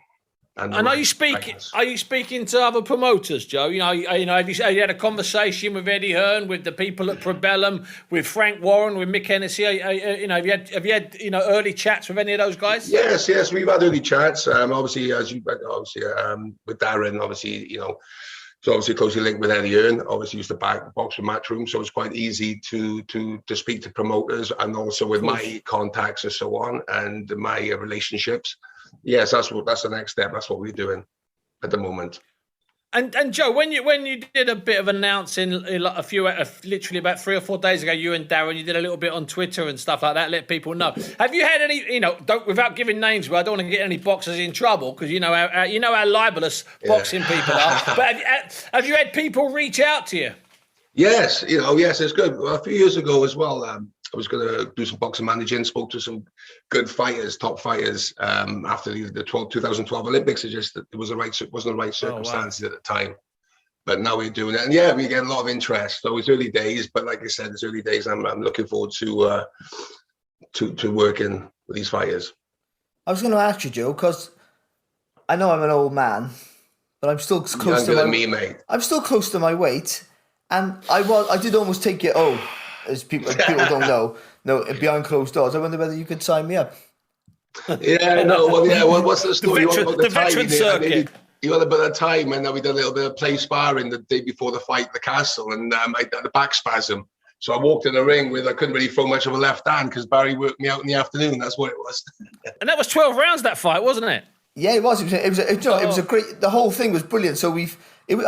And are you speaking to other promoters, Joe? Have you had a conversation with Eddie Hearn, with the people at Probellum, with Frank Warren, with Mick Hennessy? Have you had early chats with any of those guys? Yes, we've had early chats. Obviously, with Darren, obviously, so obviously closely linked with Eddie Hearn. Obviously used to box with Matchroom, so it's quite easy to speak to promoters, and also with my contacts and so on, and my relationships. Yes, that's the next step. That's what we're doing at the moment. And Joe, when you did a bit of announcing literally about 3 or 4 days ago, you and Darren, you did a little bit on Twitter and stuff like that, let people know. Have you had any, without giving names, but I don't want to get any boxers in trouble because you know how libelous boxing people are. But have you had people reach out to you? Yes, yes, it's good. Well, a few years ago as well, I was going to do some boxing managing, spoke to some good fighters, top fighters, after the 2012 Olympics. It wasn't the right circumstances at the time. But now we're doing it. And yeah, we get a lot of interest. So it's early days, but like I said, it's early days. I'm looking forward to working with these fighters. I was going to ask you, Joe, because I know I'm an old man, but I'm still close to me, mate. I'm still close to my weight. And I did almost take it, as people don't know, behind closed doors. I wonder whether you could sign me up. Yeah, no, well, what's the story? The veteran circuit. You had a bit of time, and then we did a little bit of play sparring the day before the fight at the castle, and I had a back spasm. So I walked in the ring I couldn't really throw much of a left hand because Barry worked me out in the afternoon. That's what it was. And that was 12 rounds, that fight, wasn't it? Yeah, it was. It was a great. The whole thing was brilliant. So I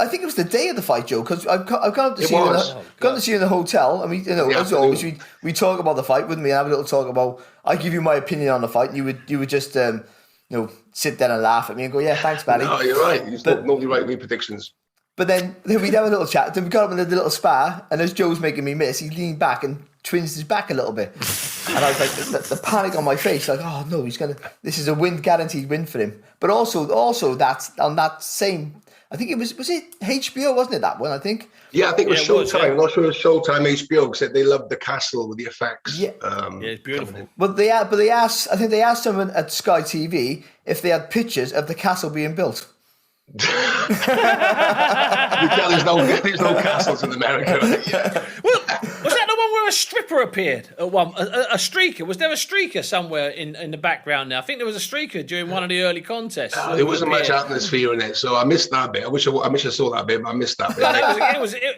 think it was the day of the fight, Joe, because I've gone to see you in the hotel, and as always, we talk about the fight, wouldn't we? And have a little talk about. I give you my opinion on the fight, and you would just sit there and laugh at me and go, yeah, thanks, Barry. No, you're right. You normally write me predictions. But then we'd have a little chat. Then we got up in a little spar, and as Joe's making me miss, he leaned back and twins his back a little bit. And I was like, the panic on my face, like, oh no, this is a guaranteed win for him. But also that's on that same, I think was it HBO, wasn't it, that one, I think? Yeah, I think it was Showtime. I'm not sure it was Showtime, HBO, because they loved the castle with the effects. Yeah, it's beautiful. But they asked someone at Sky TV if they had pictures of the castle being built. You tell there's no castles in America. Well, was that the one where a stripper appeared at one? A streaker? Was there a streaker somewhere in the background there? I think there was a streaker during one of the early contests. There wasn't much atmosphere in it, so I missed that bit. I wish I saw that bit, but I missed that bit.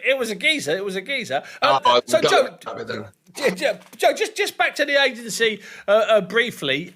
It was a geezer. It was a geezer. So Joe, just back to the agency briefly.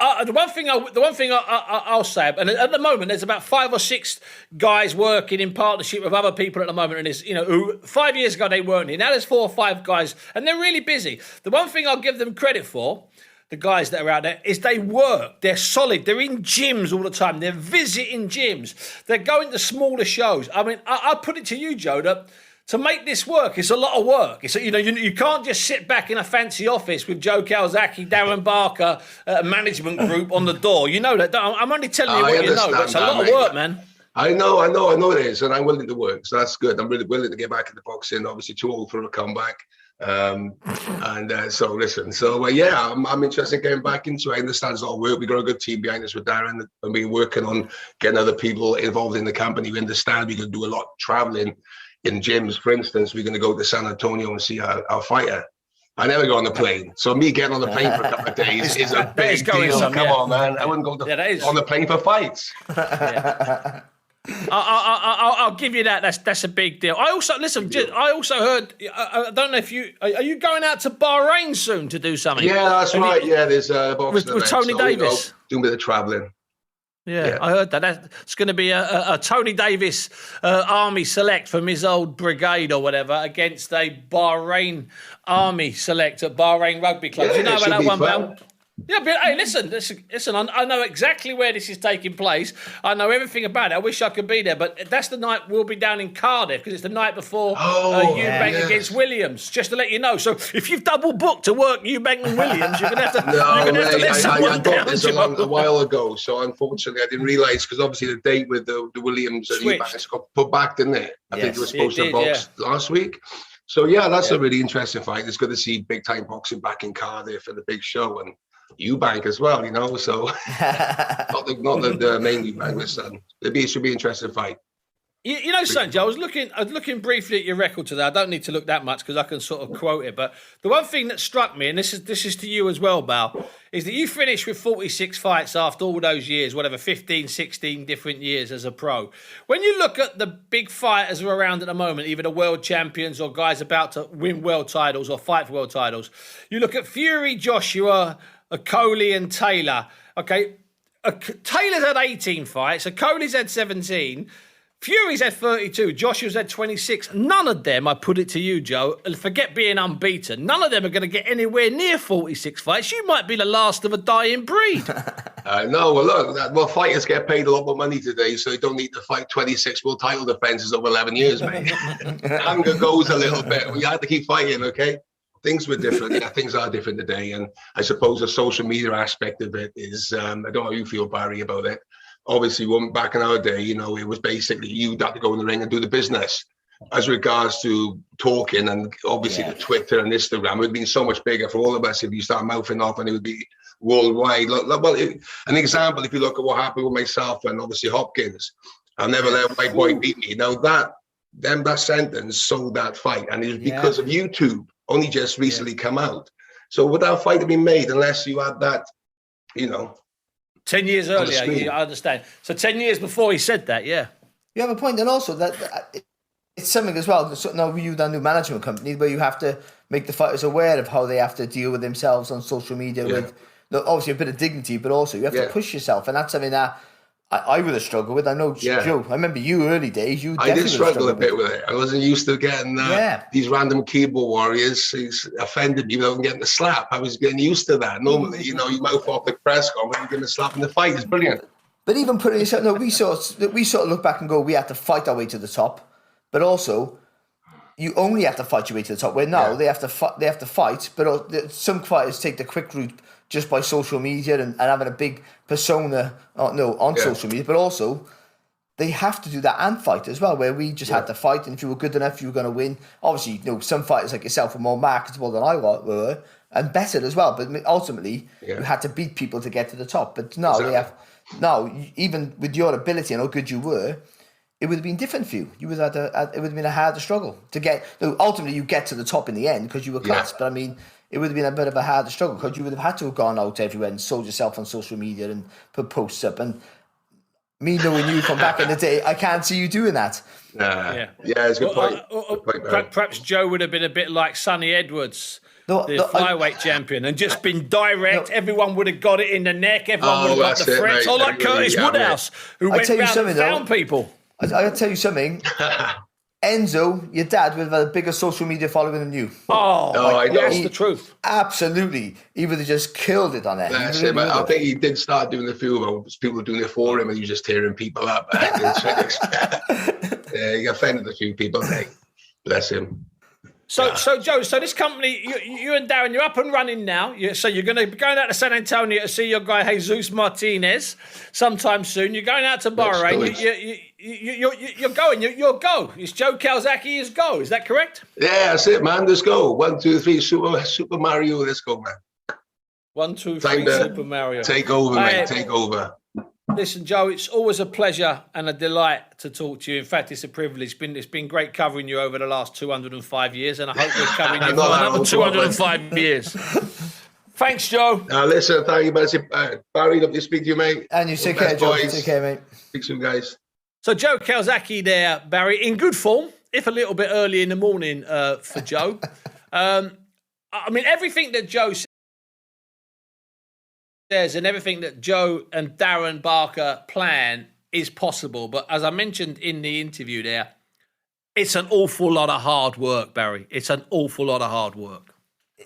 The one thing I'll say, and at the moment there's about 5 or 6 guys working in partnership with other people at the moment, and it's who 5 years ago they weren't here. Now there's 4 or 5 guys, and they're really busy. The one thing I'll give them credit for, the guys that are out there, is they work. They're solid. They're in gyms all the time. They're visiting gyms. They're going to smaller shows. I mean, I put it to you, Joe, that to make this work, it's a lot of work. It's you can't just sit back in a fancy office with Joe Calzaghe, Darren Barker, management group on the door. You know that. I'm only telling you what you know, but it's a lot of work, man. I know it is, and I'm willing to work, so that's good. I'm really willing to get back into boxing. Obviously, too old for a comeback. I'm interested in getting back into it. I understand it's a lot of work. We've got a good team behind us with Darren, and we're working on getting other people involved in the company. We understand we can do a lot of traveling. In gyms, for instance, we're going to go to San Antonio and see our fighter. I never go on the plane. So me getting on the plane for a couple of days is a big deal. Come on, man. I wouldn't go on the plane for fights. Yeah. I'll give you that. That's a big deal. I also heard. I don't know if are you going out to Bahrain soon to do something? Yeah, that's right. There's with Tony Davis. Doing a bit of traveling. Yeah, I heard that. It's going to be a Tony Davis Army select from his old brigade or whatever against a Bahrain Army select at Bahrain Rugby Club. Do you know about that one, Bell? Yeah, but hey, listen. I know exactly where this is taking place. I know everything about it. I wish I could be there, but that's the night we'll be down in Cardiff because it's the night before Eubank against Williams. Just to let you know. So if you've double booked to work Eubank and Williams, you're gonna have to. I got this a while ago. So unfortunately, I didn't realise because obviously the date with the Williams and Eubank got put back, didn't it? I think it was supposed to box last week. So that's a really interesting fight. It's good to see big time boxing back in Cardiff and the big show and. Eubank as well, so not the main Eubank, but it should be an interesting fight. Sanjay, I was looking briefly at your record today. I don't need to look that much because I can sort of quote it. But the one thing that struck me, and this is to you as well, Bal, is that you finished with 46 fights after all those years, whatever, 15, 16 different years as a pro. When you look at the big fighters who are around at the moment, either the world champions or guys about to win world titles or fight for world titles, you look at Fury, Joshua, Coley and Taylor. Okay, Taylor's had 18 fights. Coley's had 17. Fury's had 32, Joshua's had 26. None of them, I put it to you, Joe, and forget being unbeaten, none of them are going to get anywhere near 46 fights. You might be the last of a dying breed. No, well, look, fighters get paid a lot more money today, so they don't need to fight 26 world title defenses over 11 years, mate. Hunger goes a little bit. We had to keep fighting, okay? Things were different. Yeah, things are different today. And I suppose the social media aspect of it is, I don't know how you feel, Barry, about it. Obviously, back in our day, it was basically you'd have to go in the ring and do the business. As regards to talking and obviously the Twitter and Instagram, it would have been so much bigger for all of us if you start mouthing off and it would be worldwide. An example, if you look at what happened with myself and obviously Hopkins, I'll never let my boy beat me. Now that sentence sold that fight, and it was because of YouTube, only just recently come out. So would that fight have been made unless you had that, 10 years earlier, I understand. So 10 years before he said that, You have a point, and also that it's something as well. So now you done new management company where you have to make the fighters aware of how they have to deal with themselves on social media with obviously a bit of dignity, but also you have to push yourself, and that's something that I would have struggled with. I know, Joe, I remember you early days. I did struggle a bit with it. I wasn't used to getting these random keyboard warriors who's offended me without getting a slap. I was getting used to that. Normally, you mouth off the press conference and getting a slap in the fight is brilliant. But even putting yourself, we sort of look back and go, we had to fight our way to the top, but also you only have to fight your way to the top. Where now they have to fight, but some fighters take the quick route just by social media and having a big persona on social media, but also they have to do that and fight as well, where we just had to fight, and if you were good enough, you were going to win. Obviously, some fighters like yourself were more marketable than I were, and better as well, but ultimately you had to beat people to get to the top. But now even with your ability and how good you were, it would have been different for you. You would have it would have been a harder struggle to get. Ultimately, you get to the top in the end because you were class. But I mean, it would have been a bit of a harder struggle because you would have had to have gone out everywhere and sold yourself on social media and put posts up. And me knowing you from back in the day, I can't see you doing that. It's a good point. Perhaps Joe would have been a bit like Sonny Edwards, the flyweight champion, and just been direct. Everyone would have got it in the neck. Everyone would have got the threats. Or like Curtis Woodhouse, who went round and found people. I gotta tell you something. Enzo, your dad, would have had a bigger social media following than you. That's the truth. Absolutely. He would have just killed it on that. I think he did start doing the few people doing it for him, and he was just tearing people up. He offended a few people, mate. Bless him. So Joe, this company, you and Darren, you're up and running now. So you're going to be going out to San Antonio to see your guy Jesus Martinez sometime soon. You're going out to Bahrain. You're going. You'll go. It's Joe Calzaghe is go. Is that correct? Yeah, that's it, man. Let's go. 1, 2, 3. Super Mario. Let's go, man. 1, 2, 3. Super Mario. Take over, mate. Take over. Listen, Joe, it's always a pleasure and a delight to talk to you. In fact, it's a privilege. It's been great covering you over the last 205 years, and I hope we're covering you for another 205 years. Thanks, Joe. Listen, thank you, Barry. Love to speak to you, mate. And you take care, Joe. Take care, mate. Speak soon, guys. So Joe Calzaghe there, Barry, in good form, if a little bit early in the morning for Joe. I mean, everything that Joe says and everything that Joe and Darren Barker plan is possible. But as I mentioned in the interview there, it's an awful lot of hard work, Barry. It's an awful lot of hard work.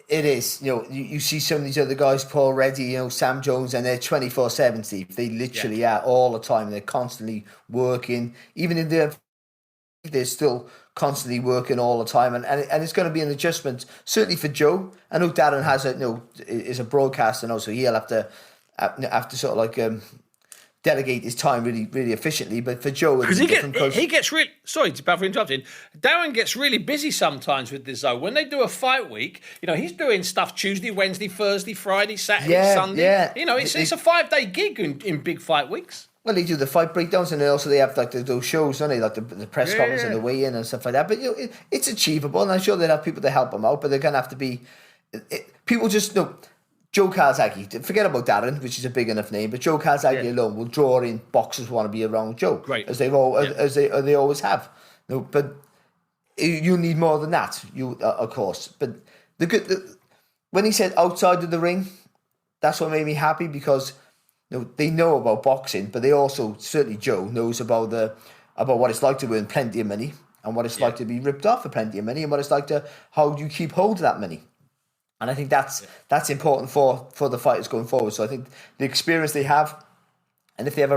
It is. You see some of these other guys, Paul Reddy, Sam Jones, and they're 24/7, Steve. They literally are all the time. They're constantly working. Even in they're still constantly working all the time, and it's going to be an adjustment certainly for Joe. I know Darren has is a broadcaster now, so he'll have to sort of like delegate his time really, really efficiently. But for Joe, because he gets really sorry for interrupting. Darren gets really busy sometimes with this though. When they do a fight week, he's doing stuff Tuesday, Wednesday, Thursday, Friday, Saturday, Sunday. Yeah. It's a 5-day gig in big fight weeks. Well, they do the fight breakdowns, and also they have like those shows, don't they? Like the press conference and the weigh-in and stuff like that. But it's achievable, and I'm sure they'll have people to help them out. But they're going to have to be people. Just Joe Calzaghe. Forget about Darren, which is a big enough name, but Joe Calzaghe alone will draw in boxers who want to be around Joe, great, as they always have. But you need more than that. Of course. But when he said outside of the ring, that's what made me happy because. They know about boxing, but they also, certainly Joe, knows about the about what it's like to earn plenty of money and what it's like to be ripped off for plenty of money and what it's like to how you keep hold of that money. And I think that's important for the fighters going forward. So I think the experience they have, and if they have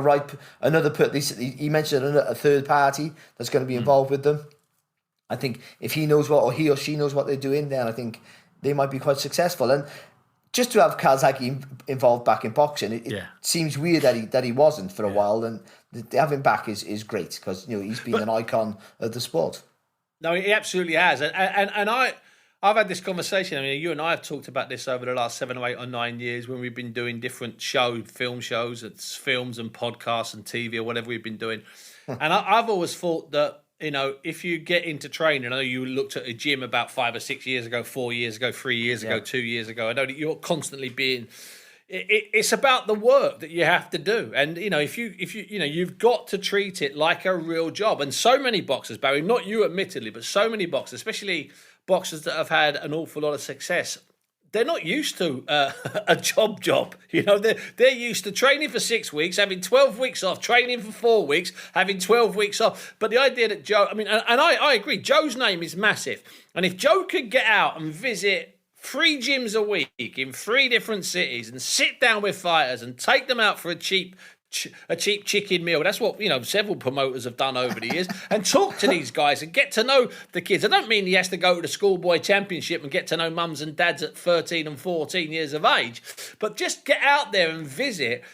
he mentioned a third party that's going to be involved with them. I think if he or she knows what they're doing, then I think they might be quite successful. And just to have Calzaghe involved back in boxing, it seems weird that he wasn't for a while, and to have him back is great because he's been an icon of the sport. No, he absolutely has, and I've had this conversation. I mean, you and I have talked about this over the last 7 or 8 or 9 years when we've been doing different film shows, it's films and podcasts and TV or whatever we've been doing, and I've always thought that. If you get into training, I know you looked at a gym about 5 or 6 years ago, 4 years ago, 3 years ago, 2 years ago. I know that you're constantly being. It's about the work that you have to do, and if you've got to treat it like a real job. And so many boxers, Barry, not you admittedly, but so many boxers, especially boxers that have had an awful lot of success. They're not used to a job. They're used to training for 6 weeks, having 12 weeks off, training for 4 weeks, having 12 weeks off. But the idea that Joe, I agree, Joe's name is massive. And if Joe could get out and visit 3 gyms a week in 3 different cities and sit down with fighters and take them out for a cheap chicken meal. That's what several promoters have done over the years, and talk to these guys and get to know the kids. I don't mean he has to go to the schoolboy championship and get to know mums and dads at 13 and 14 years of age, but just get out there and visit.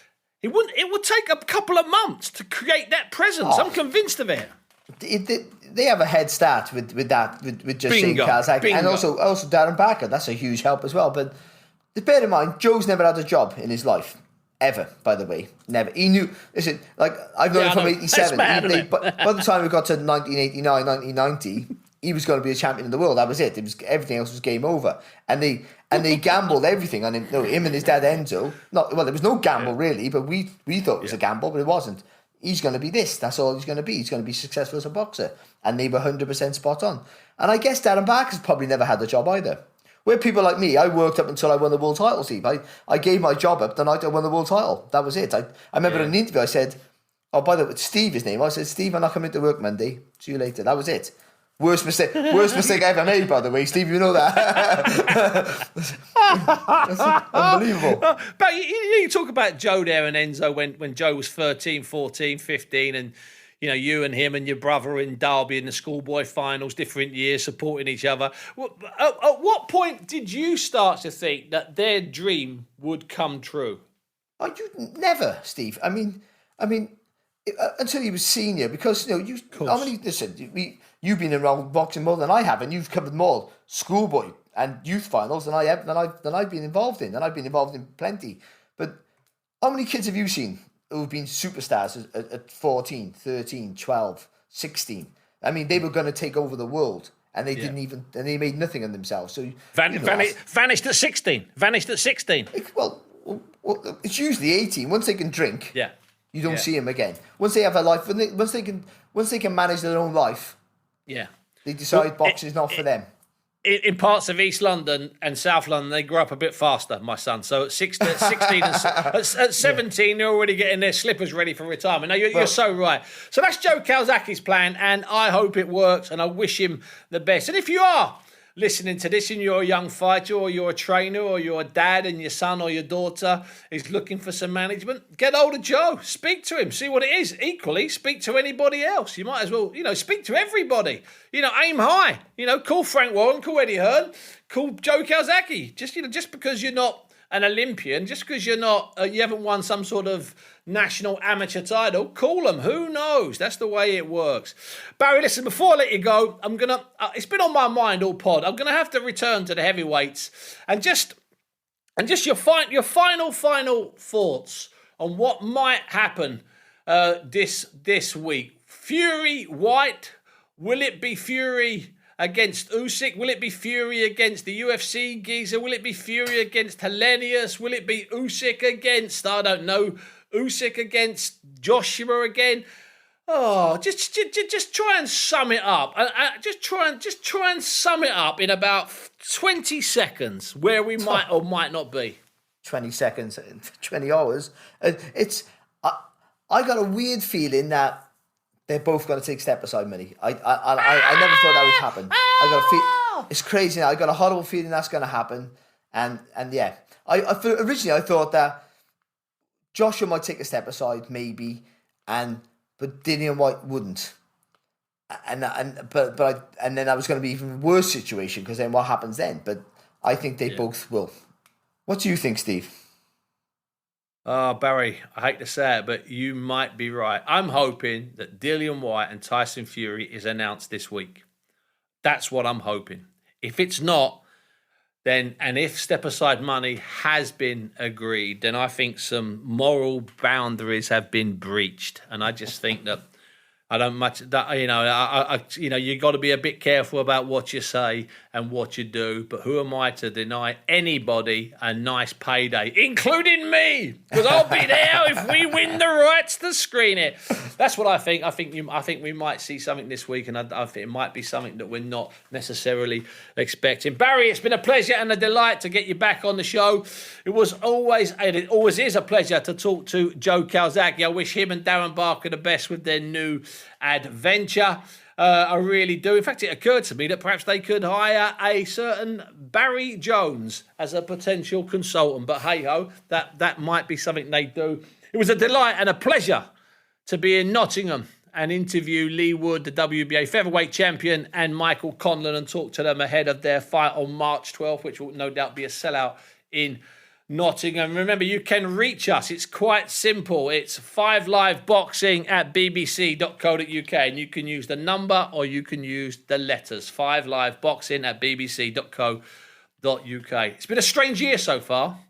It would take a couple of months to create that presence. I'm convinced of it. They have a head start with just saying Calzaghe, and also Darren Barker. That's a huge help as well. But bear in mind, Joe's never had a job in his life. Ever, by the way. Never. He knew, listen, like, I've known him from 87. By the time we got to 1989, 1990, he was going to be a champion of the world. That was it. Everything else was game over. And they gambled everything on him. No, him and his dad, Enzo. There was no gamble, really, but we thought it was a gamble, but it wasn't. He's going to be this. That's all he's going to be. He's going to be successful as a boxer. And they were 100% spot on. And I guess Darren Barker's probably never had a job either. Where people like me, I worked up until I won the world title, Steve. I gave my job up the night I won the world title. That was it. I remember in an interview I said, by the way, Steve, his name. I said, Steve, I'm not coming to work Monday. See you later. That was it. Worst mistake I ever made, by the way, Steve. You know that. That's unbelievable. But you talk about Joe there and Enzo when Joe was 13, 14, 15, and you and him and your brother in Derby in the schoolboy finals, different years, supporting each other. At what point did you start to think that their dream would come true? Oh, you never, Steve. I mean, until you were senior, because you've been around boxing more than I have, and you've covered more schoolboy and youth finals than I have than I've been involved in, and I've been involved in plenty. But how many kids have you seen who've been superstars at 14, 13, 12, 16. I mean, they were going to take over the world, and they didn't even, and they made nothing of themselves. So vanished at 16. Vanished at 16. Well, it's usually 18. Once they can drink, you don't see them again. Once they have a life, once they can manage their own life, they decide boxing is not for them. In parts of East London and South London, they grow up a bit faster, my son. So at 16 and at 17, they're already getting their slippers ready for retirement. No, you're so right. So that's Joe Calzaghe's plan, and I hope it works, and I wish him the best. And if you are listening to this and you're a young fighter, or you're a trainer, or you're a dad and your son or your daughter is looking for some management, get hold of Joe, speak to him, see what it is. Equally, speak to anybody else. You might as well, speak to everybody. Aim high. Call Frank Warren, call Eddie Hearn, call Joe Calzaghe. Just because you're not an Olympian, just because you're not, you haven't won some sort of national amateur title, call them. Who knows? That's the way it works. Barry, listen, before I let you go, I'm going to, it's been on my mind all pod. I'm going to have to return to the heavyweights and just your final thoughts on what might happen this week. Fury, White, will it be Fury against Usyk? Will it be Fury against the UFC geezer? Will it be Fury against Hellenius? Will it be Usyk against, I don't know, Usyk against Joshua again? Oh, just try and sum it up. Just try and sum it up in about 20 seconds where we might or might not be. 20 seconds, 20 hours. I got a weird feeling that they're both going to take step aside money. I never thought that would happen. I got a feel, it's crazy now. I got a horrible feeling that's going to happen. And yeah, originally I thought that Joshua might take a step aside, maybe, but Dillian White wouldn't. And then I was going to be even worse situation, because then what happens then? But I think they both will. What do you think, Steve? Oh, Barry, I hate to say it, but you might be right. I'm hoping that Dillian White and Tyson Fury is announced this week. That's what I'm hoping. If it's not, then, and if step aside money has been agreed, then I think some moral boundaries have been breached. And I just think that I don't much that you got to be a bit careful about what you say and what you do. But who am I to deny anybody a nice payday, including me? Because I'll be there if we win the rights to screen it. That's what I think. I think we might see something this week, and I think it might be something that we're not necessarily expecting. Barry, it's been a pleasure and a delight to get you back on the show. It always is a pleasure to talk to Joe Calzaghe. I wish him and Darren Barker the best with their new adventure. I really do. In fact, it occurred to me that perhaps they could hire a certain Barry Jones as a potential consultant. But hey-ho, that might be something they do. It was a delight and a pleasure to be in Nottingham and interview Lee Wood, the WBA featherweight champion, and Michael Conlan, and talk to them ahead of their fight on March 12th, which will no doubt be a sellout in Nottingham. Remember, you can reach us. It's quite simple. It's 5liveboxing@bbc.co.uk, and you can use the number or you can use the letters. 5liveboxing@bbc.co.uk. It's been a strange year so far.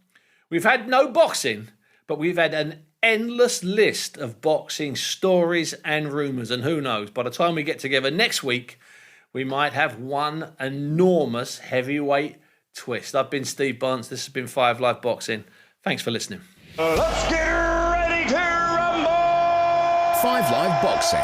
We've had no boxing, but we've had an endless list of boxing stories and rumours. And who knows, by the time we get together next week, we might have one enormous heavyweight twist. I've been Steve Bunce. This has been 5 Live Boxing. Thanks for listening. Let's get ready to rumble! 5 Live Boxing.